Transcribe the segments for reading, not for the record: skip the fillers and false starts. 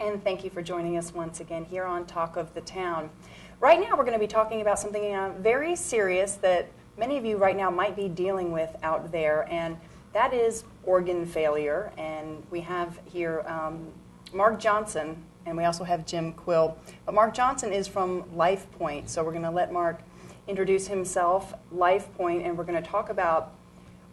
And thank you for joining us once again here on Talk of the Town. Right now we're going to be talking about something very serious that many of you right now might be dealing with out there, and that is organ failure. And we have here Mark Johnson, and we also have Jim Quill. But Mark Johnson is from Lifepoint, so we're going to let Mark introduce himself, Lifepoint, and we're going to talk about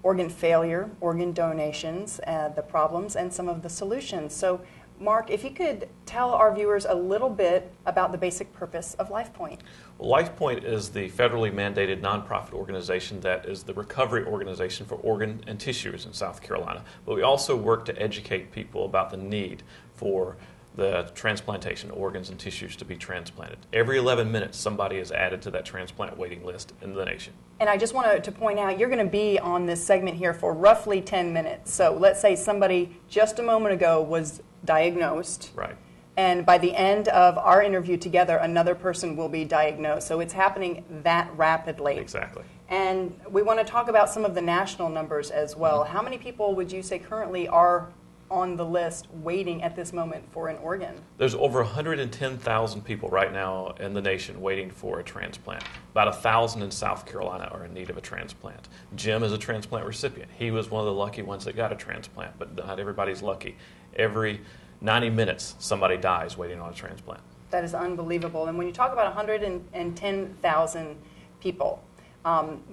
organ failure, organ donations, the problems, and some of the solutions. So, Mark, if you could tell our viewers a little bit about the basic purpose of Lifepoint. Well, Lifepoint is the federally mandated nonprofit organization that is the recovery organization for organ and tissues in South Carolina. But we also work to educate people about the need for the transplantation of organs and tissues to be transplanted. Every 11 minutes, somebody is added to that transplant waiting list in the nation. And I just wanted to point out, you're going to be on this segment here for roughly 10 minutes. So let's say somebody just a moment ago was diagnosed. Right. And by the end of our interview together, another person will be diagnosed. So it's happening that rapidly. Exactly. And we want to talk about some of the national numbers as well. How many people would you say currently are on the list waiting at this moment for an organ? There's over 110,000 people right now in the nation waiting for a transplant. About 1,000 in South Carolina are in need of a transplant. Jim is a transplant recipient. He was one of the lucky ones that got a transplant, but not everybody's lucky. Every 90 minutes, somebody dies waiting on a transplant. That is unbelievable. And when you talk about 110,000 people,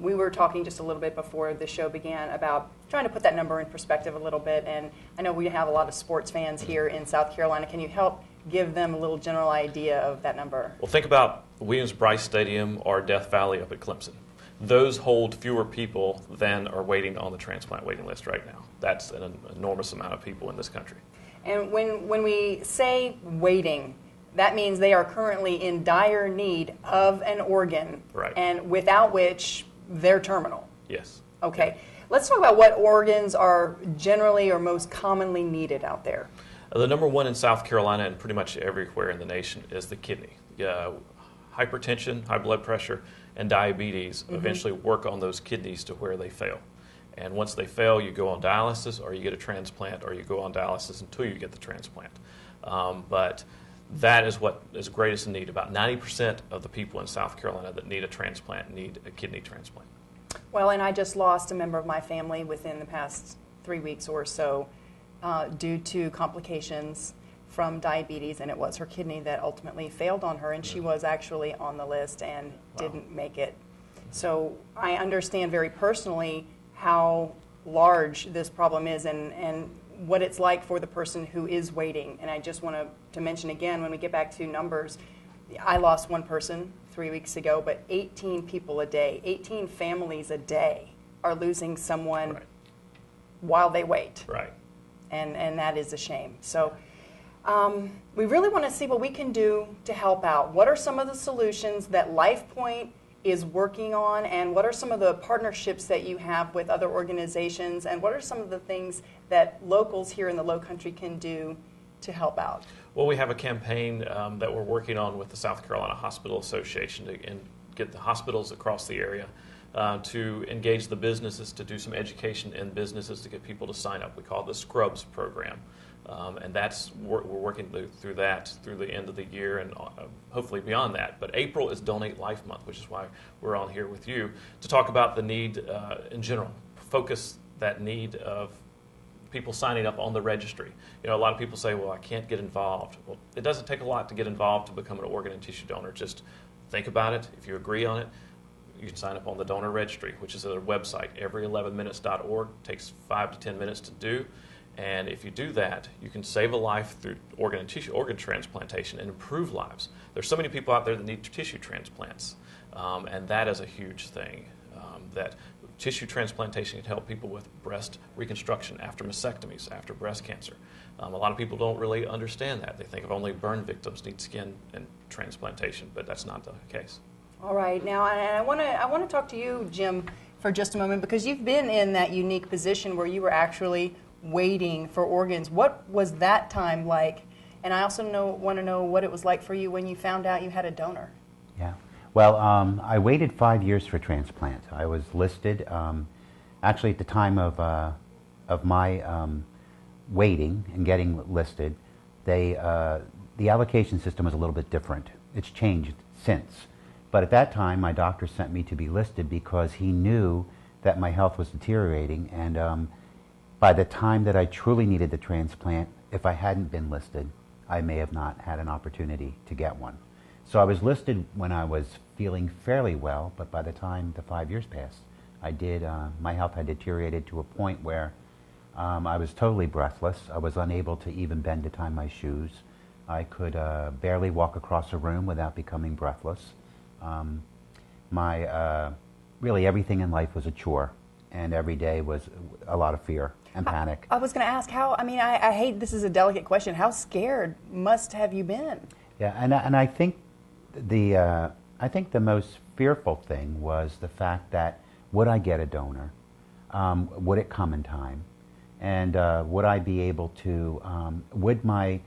we were talking just a little bit before the show began about trying to put that number in perspective a little bit. And I know we have a lot of sports fans here in South Carolina. Can you help give them a little general idea of that number? Well, think about Williams-Brice Stadium or Death Valley up at Clemson. Those hold fewer people than are waiting on the transplant waiting list right now. That's an enormous amount of people in this country. And when we say waiting, that means they are currently in dire need of an organ, right, and without which they're terminal. Yes. Okay. Let's talk about what organs are generally or most commonly needed out there. The number one in South Carolina and pretty much everywhere in the nation is the kidney. Hypertension, high blood pressure, and diabetes eventually work on those kidneys to where they fail. And once they fail, you go on dialysis or you get a transplant, or you go on dialysis until you get the transplant. But that is what is greatest in need. About 90% of the people in South Carolina that need a transplant need a kidney transplant. Well, and I just lost a member of my family within the past 3 weeks or so due to complications from diabetes, and it was her kidney that ultimately failed on her, and she was actually on the list and didn't make it. So I understand very personally how large this problem is and what it's like for the person who is waiting. And I just want to mention again, when we get back to numbers, I lost one person 3 weeks ago, but 18 people a day, 18 families a day are losing someone while they wait. Right. And that is a shame. So we really want to see what we can do to help out. What are some of the solutions that Lifepoint is working on, and what are some of the partnerships that you have with other organizations, and what are some of the things that locals here in the Low Country can do to help out? Well, we have a campaign that we're working on with the South Carolina Hospital Association to get the hospitals across the area to engage the businesses, to do some education in businesses to get people to sign up. We call it the Scrubs program. And we're working through that through the end of the year and hopefully beyond that. But April is Donate Life Month, which is why we're on here with you to talk about the need in general, focus that need of people signing up on the registry. You know, a lot of people say, well, I can't get involved. Well, it doesn't take a lot to get involved to become an organ and tissue donor. Just think about it. If you agree on it, you can sign up on the donor registry, which is at their website, every11minutes.org. It takes 5 to 10 minutes to do. And if you do that, you can save a life through organ and tissue organ transplantation and improve lives. There's so many people out there that need tissue transplants, and that is a huge thing. That tissue transplantation can help people with breast reconstruction after mastectomies, after breast cancer. A lot of people don't really understand that. They think of only burn victims need skin and transplantation, but that's not the case. All right. Now, I want to talk to you, Jim, for just a moment, because you've been in that unique position where you were actually waiting for organs. What was that time like? And I also want to know what it was like for you when you found out you had a donor. Yeah. Well, I waited 5 years for transplant. I was listed, actually at the time of my waiting and getting listed, the allocation system was a little bit different. It's changed since. But at that time, my doctor sent me to be listed because he knew that my health was deteriorating. And by the time that I truly needed the transplant, if I hadn't been listed, I may have not had an opportunity to get one. So I was listed when I was feeling fairly well, but by the time the 5 years passed, my health had deteriorated to a point where I was totally breathless. I was unable to even bend to tie my shoes. I could barely walk across a room without becoming breathless. Really everything in life was a chore, and every day was a lot of fear and panic. I was going to ask I hate, this is a delicate question, how scared must have you been? Yeah, and I think the most fearful thing was the fact that would I get a donor? Would it come in time? And would I be able to, would my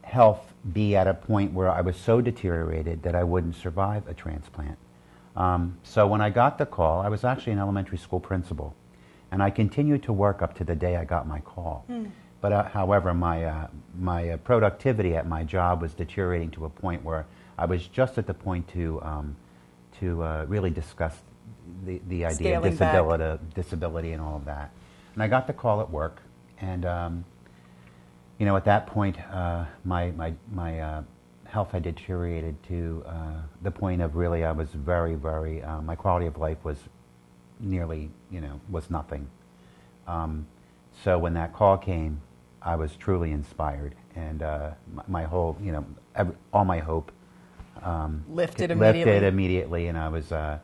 health be at a point where I was so deteriorated that I wouldn't survive a transplant? So when I got the call, I was actually an elementary school principal, and I continued to work up to the day I got my call. But however, my productivity at my job was deteriorating to a point where I was just at the point to really discuss the idea of disability and all of that. And I got the call at work, and at that point, my health had deteriorated to the point of really I was very, very, my quality of life was nearly, was nothing. So when that call came, I was truly inspired, and my whole, all my hope lifted immediately. And I was, it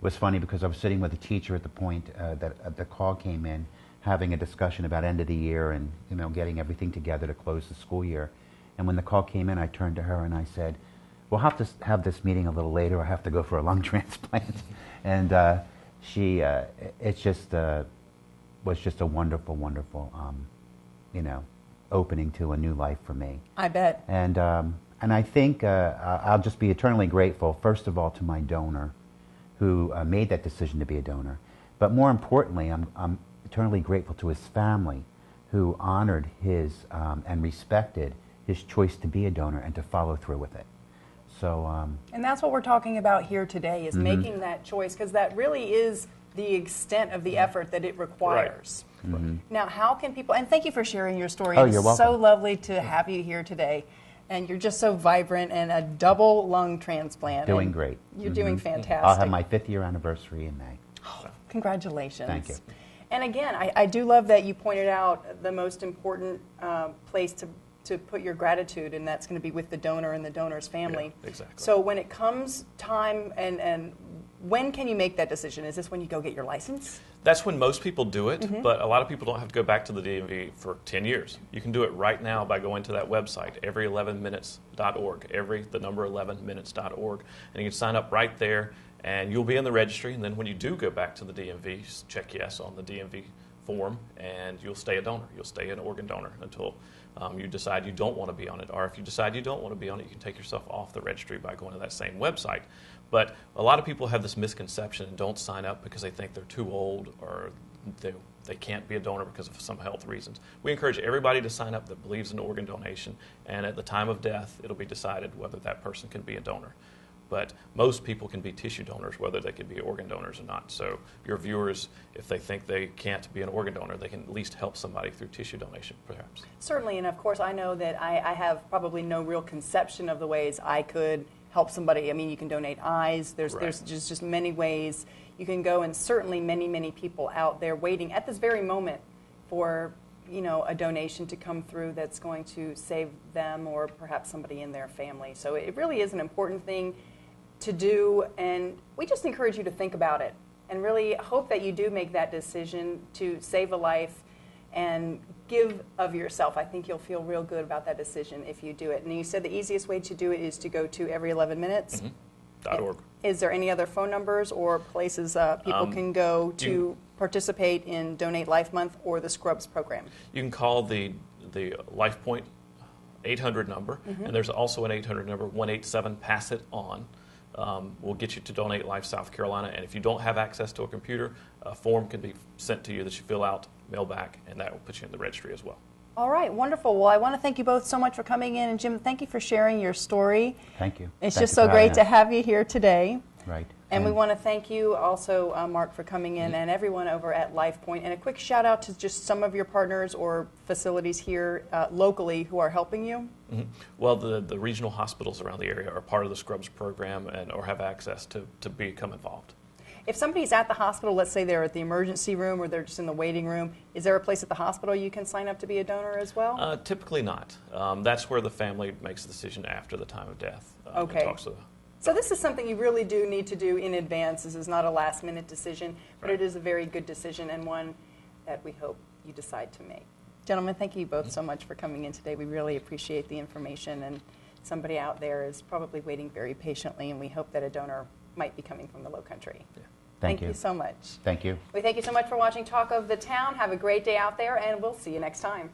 was funny because I was sitting with a teacher at the point that the call came in, having a discussion about end of the year and getting everything together to close the school year. And when the call came in, I turned to her and I said, "We'll have to have this meeting a little later. I have to go for a lung transplant." And it just was just a wonderful, wonderful, opening to a new life for me. I bet. And I think I'll just be eternally grateful, first of all, to my donor, who made that decision to be a donor. But more importantly, I'm eternally grateful to his family, who honored his and respected his choice to be a donor and to follow through with it. So, and that's what we're talking about here today, is making that choice, because that really is the extent of the effort that it requires. Right. Now, how can people, and thank you for sharing your story. Oh, It's you're welcome. so lovely to have you here today. And you're just so vibrant, and a double lung transplant. Doing great. You're doing fantastic. I'll have my 5th year anniversary in May. Oh, congratulations. Thank you. And again, I do love that you pointed out the most important place to put your gratitude, and that's going to be with the donor and the donor's family. Yeah, exactly. So when it comes time, and when can you make that decision? Is this when you go get your license? That's when most people do it, but a lot of people don't have to go back to the DMV for 10 years. You can do it right now by going to that website, every11minutes.org, the number 11minutes.org, and you can sign up right there, and you'll be in the registry. And then when you do go back to the DMV, just check yes on the DMV form, and you'll stay a donor. You'll stay an organ donor until you decide you don't want to be on it. Or if you decide you don't want to be on it, you can take yourself off the registry by going to that same website. But a lot of people have this misconception and don't sign up because they think they're too old or they can't be a donor because of some health reasons. We encourage everybody to sign up that believes in organ donation, and at the time of death, it'll be decided whether that person can be a donor. But most people can be tissue donors, whether they can be organ donors or not. So your viewers, if they think they can't be an organ donor, they can at least help somebody through tissue donation, perhaps. Certainly, and of course, I know that I have probably no real conception of the ways I could help somebody. I mean, you can donate eyes. There's just many ways you can go, and certainly many people out there waiting at this very moment for a donation to come through that's going to save them or perhaps somebody in their family. So it really is an important thing to do, and we just encourage you to think about it and really hope that you do make that decision to save a life and give of yourself. I think you'll feel real good about that decision if you do it. And you said the easiest way to do it is to go to every 11 minutes. .org. Is there any other phone numbers or places people can go to participate in Donate Life Month or the Scrubs program? You can call the Lifepoint 800 number, and there's also an 800 number, 187-PASS-IT-ON. We'll get you to Donate Life South Carolina, and if you don't have access to a computer, a form can be sent to you that you fill out, mail back, and that will put you in the registry as well. All right, wonderful. Well, I want to thank you both so much for coming in. And Jim, thank you for sharing your story. Thank you. It's Thank just you so for great having to us. have you here today. Right. And we want to thank you also, Mark, for coming in, and everyone over at Lifepoint. And a quick shout out to just some of your partners or facilities here locally who are helping you. Mhm. Well, the regional hospitals around the area are part of the Scrubs program and or have access to become involved. If somebody's at the hospital, let's say they're at the emergency room or they're just in the waiting room, is there a place at the hospital you can sign up to be a donor as well? Typically not. That's where the family makes the decision after the time of death. Okay. And talks to the, So this is something you really do need to do in advance. This is not a last-minute decision, but Right. it is a very good decision and one that we hope you decide to make. Gentlemen, thank you both so much for coming in today. We really appreciate the information, and somebody out there is probably waiting very patiently, and we hope that a donor might be coming from the Low Country. yeah. Thank you you so much. Thank you. We thank you so much for watching Talk of the Town. Have a great day out there, and we'll see you next time.